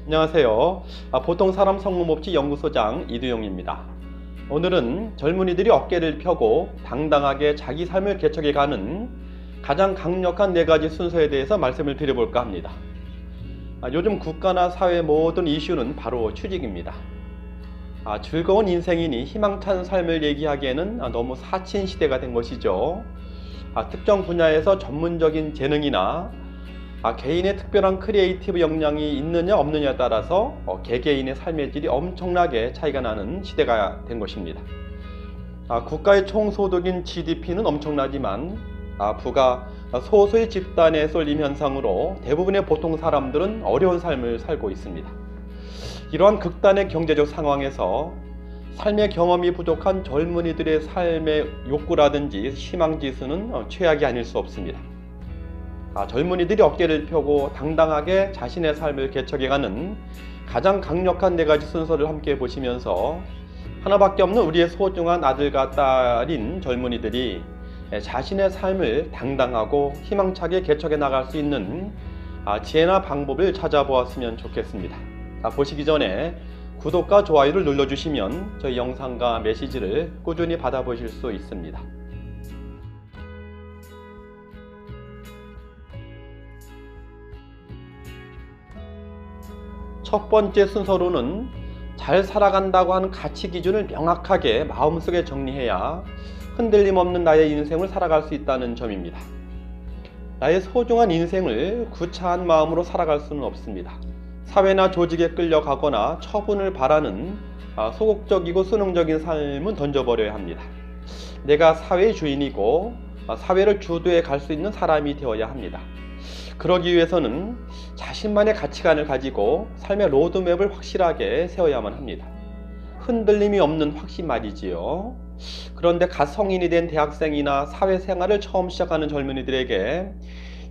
안녕하세요. 보통 사람 성공법칙 연구소장 이두용입니다. 오늘은 젊은이들이 어깨를 펴고 당당하게 자기 삶을 개척해가는 가장 강력한 4가지 순서에 대해서 말씀을 드려볼까 합니다. 요즘 국가나 사회 모든 이슈는 바로 취직입니다. 즐거운 인생이니 희망찬 삶을 얘기하기에는 너무 사친 시대가 된 것이죠. 특정 분야에서 전문적인 재능이나 개인의 특별한 크리에이티브 역량이 있느냐 없느냐에 따라서 개개인의 삶의 질이 엄청나게 차이가 나는 시대가 된 것입니다. 국가의 총소득인 GDP는 엄청나지만 부가 소수의 집단에 쏠림 현상으로 대부분의 보통 사람들은 어려운 삶을 살고 있습니다. 이러한 극단의 경제적 상황에서 삶의 경험이 부족한 젊은이들의 삶의 욕구라든지 희망지수는 최악이 아닐 수 없습니다. 젊은이들이 어깨를 펴고 당당하게 자신의 삶을 개척해가는 가장 강력한 4가지 순서를 함께 보시면서 하나밖에 없는 우리의 소중한 아들과 딸인 젊은이들이 자신의 삶을 당당하고 희망차게 개척해 나갈 수 있는 지혜나 방법을 찾아보았으면 좋겠습니다. 보시기 전에 구독과 좋아요를 눌러주시면 저희 영상과 메시지를 꾸준히 받아보실 수 있습니다. 첫 번째 순서로는 잘 살아간다고 하는 가치 기준을 명확하게 마음속에 정리해야 흔들림 없는 나의 인생을 살아갈 수 있다는 점입니다. 나의 소중한 인생을 구차한 마음으로 살아갈 수는 없습니다. 사회나 조직에 끌려가거나 처분을 바라는 소극적이고 수능적인 삶은 던져버려야 합니다. 내가 사회의 주인이고 사회를 주도해 갈 수 있는 사람이 되어야 합니다. 그러기 위해서는 자신만의 가치관을 가지고 삶의 로드맵을 확실하게 세워야만 합니다. 흔들림이 없는 확신 말이지요. 그런데 갓 성인이 된 대학생이나 사회생활을 처음 시작하는 젊은이들에게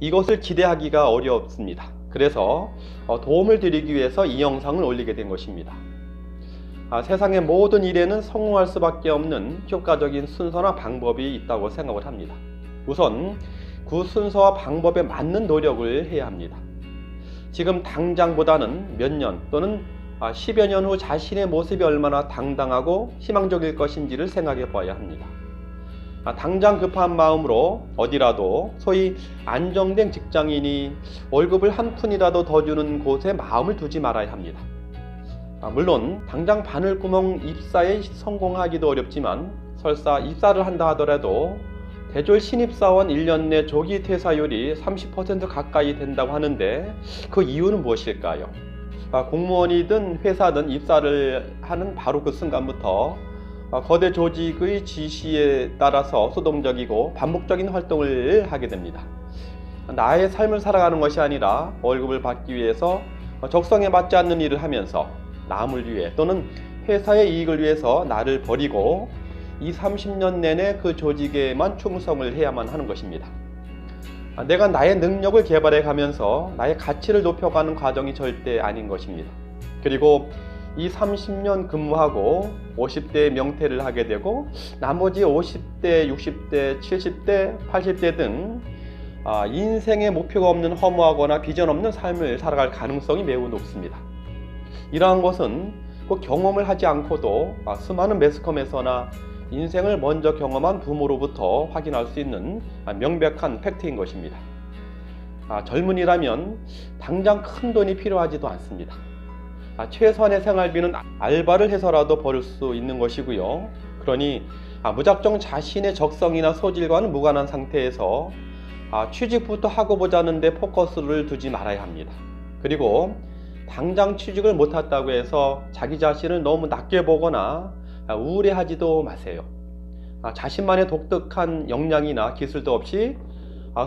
이것을 기대하기가 어렵습니다. 그래서 도움을 드리기 위해서 이 영상을 올리게 된 것입니다. 세상의 모든 일에는 성공할 수밖에 없는 효과적인 순서나 방법이 있다고 생각을 합니다. 우선 그 순서와 방법에 맞는 노력을 해야 합니다. 지금 당장보다는 몇 년 또는 10여 년 후 자신의 모습이 얼마나 당당하고 희망적일 것인지를 생각해 봐야 합니다. 당장 급한 마음으로 어디라도 소위 안정된 직장인이 월급을 한 푼이라도 더 주는 곳에 마음을 두지 말아야 합니다. 물론 당장 바늘구멍 입사에 성공하기도 어렵지만 설사 입사를 한다 하더라도 대졸 신입사원 1년 내 조기 퇴사율이 30% 가까이 된다고 하는데 그 이유는 무엇일까요? 공무원이든 회사든 입사를 하는 바로 그 순간부터 거대 조직의 지시에 따라서 수동적이고 반복적인 활동을 하게 됩니다. 나의 삶을 살아가는 것이 아니라 월급을 받기 위해서 적성에 맞지 않는 일을 하면서 남을 위해 또는 회사의 이익을 위해서 나를 버리고 30년 내내 그 조직에만 충성을 해야만 하는 것입니다. 내가 나의 능력을 개발해 가면서 나의 가치를 높여가는 과정이 절대 아닌 것입니다. 그리고 30년 근무하고 50대에 명퇴를 하게 되고 나머지 50대, 60대, 70대, 80대 등 인생의 목표가 없는 허무하거나 비전 없는 삶을 살아갈 가능성이 매우 높습니다. 이러한 것은 꼭 경험을 하지 않고도 수많은 매스컴에서나 인생을 먼저 경험한 부모로부터 확인할 수 있는 명백한 팩트인 것입니다. 젊은이라면 당장 큰 돈이 필요하지도 않습니다. 최소한의 생활비는 알바를 해서라도 벌을 수 있는 것이고요. 그러니 무작정 자신의 적성이나 소질과는 무관한 상태에서 취직부터 하고 보자는 데 포커스를 두지 말아야 합니다. 그리고 당장 취직을 못했다고 해서 자기 자신을 너무 낮게 보거나 우울해하지도 마세요. 자신만의 독특한 역량이나 기술도 없이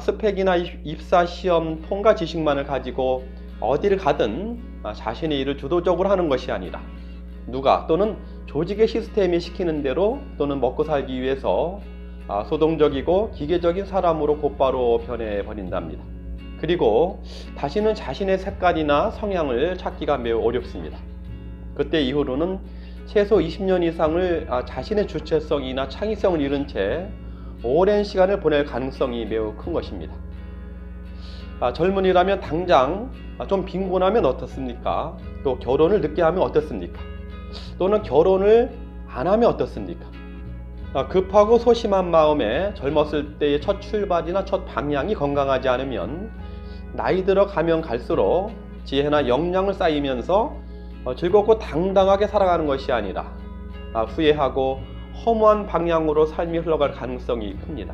스펙이나 입사 시험 통과 지식만을 가지고 어디를 가든 자신의 일을 주도적으로 하는 것이 아니라 누가 또는 조직의 시스템이 시키는 대로 또는 먹고 살기 위해서 소동적이고 기계적인 사람으로 곧바로 변해버린답니다. 그리고 다시는 자신의 색깔이나 성향을 찾기가 매우 어렵습니다. 그때 이후로는 최소 20년 이상을 자신의 주체성이나 창의성을 잃은 채 오랜 시간을 보낼 가능성이 매우 큰 것입니다. 젊은이라면 당장 좀 빈곤하면 어떻습니까? 또 결혼을 늦게 하면 어떻습니까? 또는 결혼을 안 하면 어떻습니까? 급하고 소심한 마음에 젊었을 때의 첫 출발이나 첫 방향이 건강하지 않으면 나이 들어 가면 갈수록 지혜나 역량을 쌓이면서 즐겁고 당당하게 살아가는 것이 아니라 후회하고 허무한 방향으로 삶이 흘러갈 가능성이 큽니다.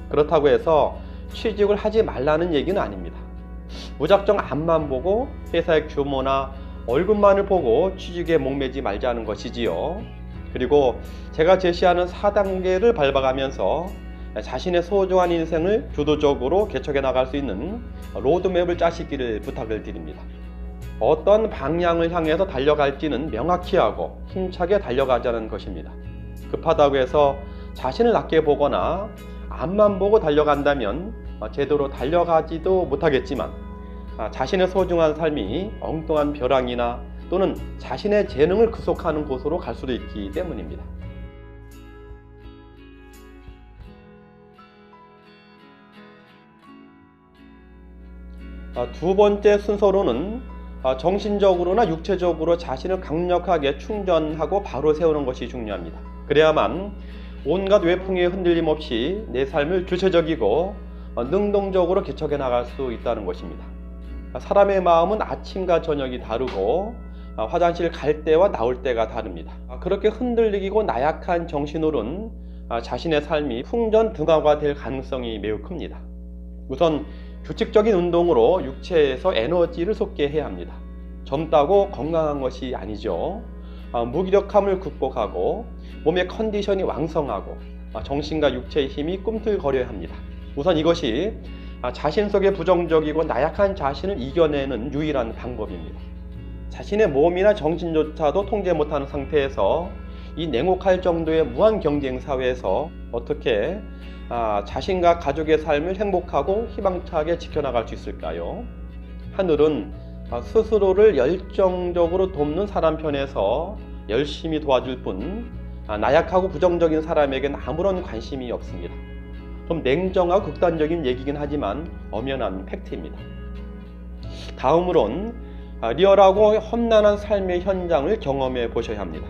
그렇다고 해서 취직을 하지 말라는 얘기는 아닙니다. 무작정 앞만 보고 회사의 규모나 월급만을 보고 취직에 목매지 말자는 것이지요. 그리고 제가 제시하는 4단계를 밟아가면서 자신의 소중한 인생을 주도적으로 개척해 나갈 수 있는 로드맵을 짜시기를 부탁을 드립니다. 어떤 방향을 향해서 달려갈지는 명확히 하고 힘차게 달려가자는 것입니다. 급하다고 해서 자신을 낮게 보거나 앞만 보고 달려간다면 제대로 달려가지도 못하겠지만 자신의 소중한 삶이 엉뚱한 벼랑이나 또는 자신의 재능을 구속하는 곳으로 갈 수도 있기 때문입니다. 두 번째 순서로는 정신적으로나 육체적으로 자신을 강력하게 충전하고 바로 세우는 것이 중요합니다. 그래야만 온갖 외풍에 흔들림 없이 내 삶을 주체적이고 능동적으로 개척해 나갈 수 있다는 것입니다. 사람의 마음은 아침과 저녁이 다르고 화장실 갈 때와 나올 때가 다릅니다. 그렇게 흔들리고 나약한 정신으로는 자신의 삶이 풍전등화가 될 가능성이 매우 큽니다. 우선 규칙적인 운동으로 육체에서 에너지를 솟게 해야 합니다. 젊다고 건강한 것이 아니죠. 무기력함을 극복하고 몸의 컨디션이 왕성하고 정신과 육체의 힘이 꿈틀거려야 합니다. 우선 이것이 자신 속의 부정적이고 나약한 자신을 이겨내는 유일한 방법입니다. 자신의 몸이나 정신조차도 통제 못하는 상태에서 이 냉혹할 정도의 무한 경쟁 사회에서 어떻게 자신과 가족의 삶을 행복하고 희망차게 지켜나갈 수 있을까요? 하늘은 스스로를 열정적으로 돕는 사람 편에서 열심히 도와줄 뿐 나약하고 부정적인 사람에게는 아무런 관심이 없습니다. 좀 냉정하고 극단적인 얘기긴 하지만 엄연한 팩트입니다. 다음으론 리얼하고 험난한 삶의 현장을 경험해 보셔야 합니다.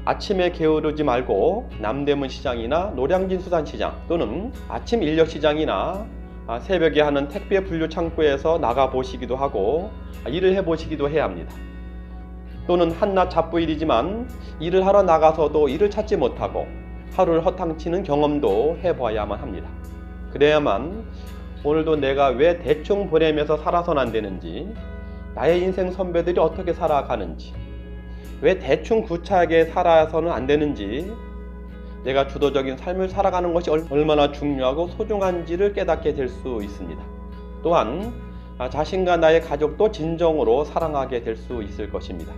아침에 게으르지 말고 남대문 시장이나 노량진 수산시장 또는 아침 인력시장이나 새벽에 하는 택배 분류 창고에서 나가 보시기도 하고 일을 해 보시기도 해야 합니다. 또는 한낮 잡부일이지만 일을 하러 나가서도 일을 찾지 못하고 하루를 허탕치는 경험도 해봐야만 합니다. 그래야만 오늘도 내가 왜 대충 보내면서 살아선 안 되는지, 나의 인생 선배들이 어떻게 살아가는지, 왜 대충 구차하게 살아서는 안 되는지, 내가 주도적인 삶을 살아가는 것이 얼마나 중요하고 소중한지를 깨닫게 될 수 있습니다. 또한 자신과 나의 가족도 진정으로 사랑하게 될 수 있을 것입니다.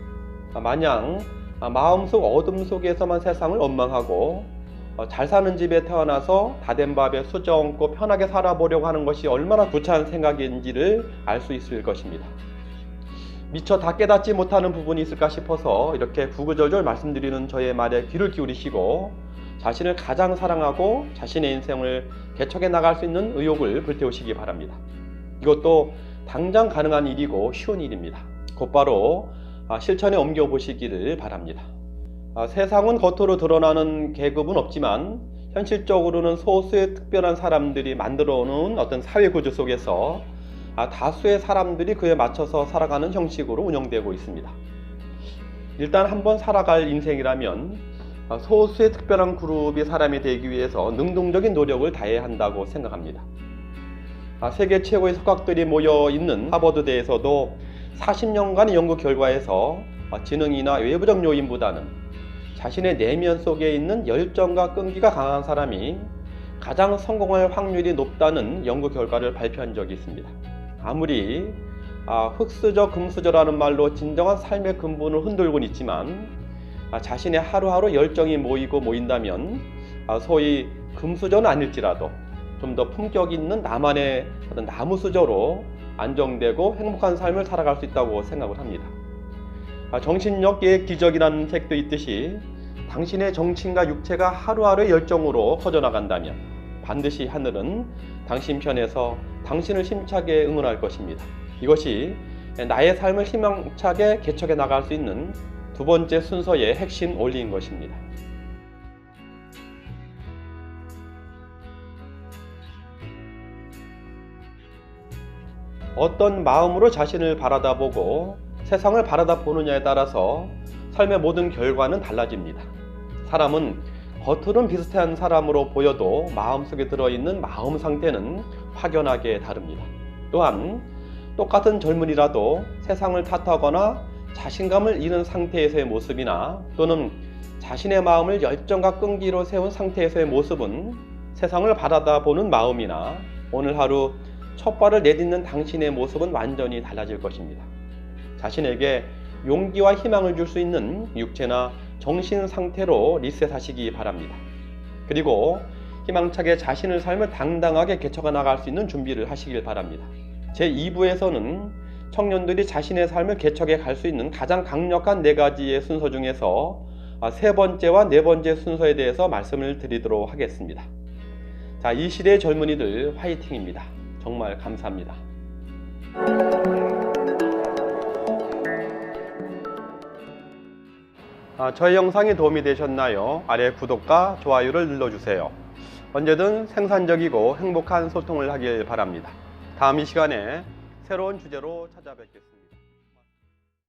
마냥 마음속 어둠 속에서만 세상을 원망하고 잘 사는 집에 태어나서 다 된 밥에 수저 얹고 편하게 살아보려고 하는 것이 얼마나 구차한 생각인지를 알 수 있을 것입니다. 미처 다 깨닫지 못하는 부분이 있을까 싶어서 이렇게 구구절절 말씀드리는 저의 말에 귀를 기울이시고 자신을 가장 사랑하고 자신의 인생을 개척해 나갈 수 있는 의욕을 불태우시기 바랍니다. 이것도 당장 가능한 일이고 쉬운 일입니다. 곧바로 실천에 옮겨보시기를 바랍니다. 세상은 겉으로 드러나는 계급은 없지만 현실적으로는 소수의 특별한 사람들이 만들어 놓은 어떤 사회 구조 속에서 다수의 사람들이 그에 맞춰서 살아가는 형식으로 운영되고 있습니다. 일단 한번 살아갈 인생이라면 소수의 특별한 그룹의 사람이 되기 위해서 능동적인 노력을 다해야 한다고 생각합니다. 세계 최고의 석학들이 모여 있는 하버드대에서도 40년간의 연구 결과에서 지능이나 외부적 요인보다는 자신의 내면 속에 있는 열정과 끈기가 강한 사람이 가장 성공할 확률이 높다는 연구 결과를 발표한 적이 있습니다. 아무리 흙수저 금수저라는 말로 진정한 삶의 근본을 흔들곤 있지만 자신의 하루하루 열정이 모인다면 소위 금수저는 아닐지라도 좀 더 품격 있는 나만의 어떤 나무수저로 안정되고 행복한 삶을 살아갈 수 있다고 생각을 합니다. 정신력의 기적이라는 책도 있듯이 당신의 정신과 육체가 하루하루의 열정으로 퍼져나간다면 반드시 하늘은 당신 편에서 당신을 힘차게 응원할 것입니다. 이것이 나의 삶을 희망차게 개척해 나갈 수 있는 두 번째 순서의 핵심 원리인 것입니다. 어떤 마음으로 자신을 바라다보고 세상을 바라다보느냐에 따라서 삶의 모든 결과는 달라집니다. 사람은 겉으로는 비슷한 사람으로 보여도 마음속에 들어있는 마음 상태는 확연하게 다릅니다. 또한 똑같은 젊은이라도 세상을 탓하거나 자신감을 잃은 상태에서의 모습이나 또는 자신의 마음을 열정과 끈기로 세운 상태에서의 모습은 세상을 바라다보는 마음이나 오늘 하루 첫 발을 내딛는 당신의 모습은 완전히 달라질 것입니다. 자신에게 용기와 희망을 줄 수 있는 육체나 정신 상태로 리셋하시기 바랍니다. 그리고 희망차게 자신의 삶을 당당하게 개척해 나갈 수 있는 준비를 하시길 바랍니다. 제2부에서는 청년들이 자신의 삶을 개척해 갈 수 있는 가장 강력한 4가지의 순서 중에서 세 번째와 네 번째 순서에 대해서 말씀을 드리도록 하겠습니다. 자, 이 시대의 젊은이들 화이팅입니다. 정말 감사합니다. 저희 영상이 도움이 되셨나요? 아래 구독과 좋아요를 눌러주세요. 언제든 생산적이고 행복한 소통을 하길 바랍니다. 다음 이 시간에 새로운 주제로 찾아뵙겠습니다.